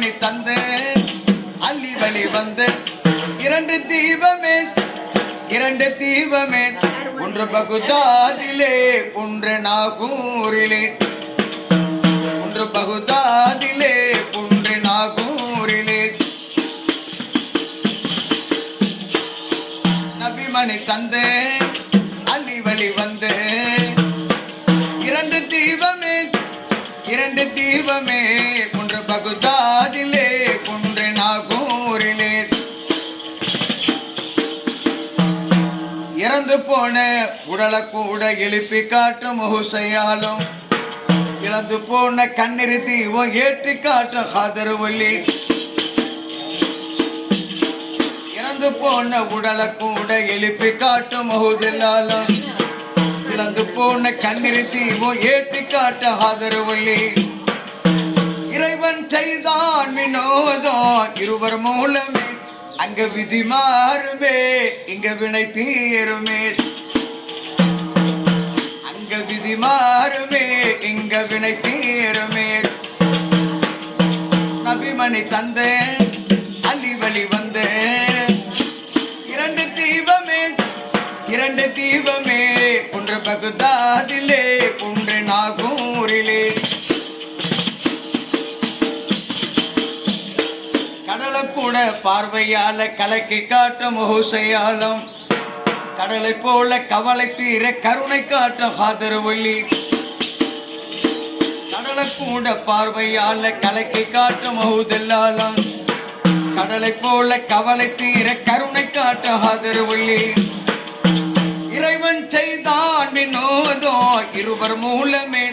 நபிமணி தந்த அள்ளி வழி வந்த இரண்டு தீபமே ஒன்று பகுதாதிலே ஒன்று நாகூரிலே ஒன்று பகுதாதிலே ஒன்று நாகூரிலே நபிமணி தந்த அள்ளி வழி வந்த இரண்டு தீபமே ஒன்று பகுதாதிலே ஒன்று நாகூரிலே இறந்து போன உடலை கூட எழுப்பி காட்டும் ஹுசையாலும் இழந்து போன கண்ணீர் தீபம் ஏற்றி காட்டும் ஹாதர்வல்லி இறந்து போன உடலை கூட எழுப்பி காட்டும் ஹுதில்லாலும் இழந்து போன கண்ணீர் தீபம் ஏற்றி காட்டும் ஹாதர்வல்லி இறைவன் செய்தான் வினோதம் இருவர் மூலமே அங்க விதி மாறுமே இங்க வினை தீருமே அங்க விதி மாறுமே இங்க வினை தீருமே நபிமணி தந்த அள்ளி வழி வந்த இரண்டு தீபமே ஒன்று பகுதாதிலே ஒன்று நாகூரிலே கடலை கூட பார்வையால கலக்கி காட்டும் ஹுசையாலும் கடலை போல கவலை தீர கருணை காட்டும் ஹாதர்வல்லி கடலை கூட பார்வையால கலக்கி காட்டும் ஹுதில்லாலும் கடலை போல கவலை தீர கருணை காட்டும் ஹாதர்வல்லி இறைவன் செய்தான் வினோதம் இருவர் மூலமே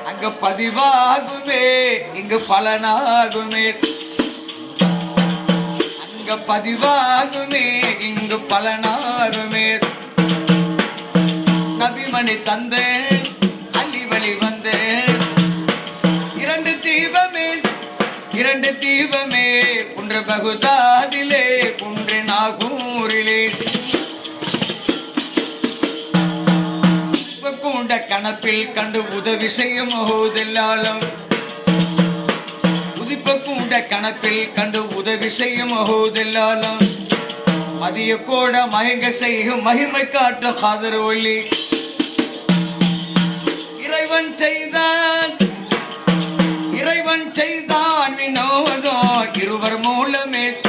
அங்கு பதிவாகுமே இங்கு பலனாகுமே பதிவாகுமே இங்கு பலனாகுமே நபிமணி தந்த அள்ளி வழி வந்த இரண்டு தீபமே ஒன்று பகுதாதிலே ஒன்று நாகூரிலே பூண்ட கணப்பில் கண்டு உதவி செய்யும் ஹுதில்லாலும் கூட கணப்பில் கண்டு உதவி செய்யும் ஹுதில்லாலும் மதிய கூட மயங்க செய்யும் மகிமை காட்டும் ஹாதர்வல்லி இறைவன் செய்தான் வினோதம் இருவர் மூலமே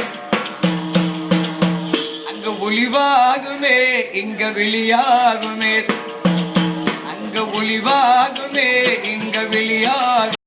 அங்க ஒளிவாகுமே இங்க வெளியாகுமே அங்க ஒளிவாகுமே இங்க வெளியாகும்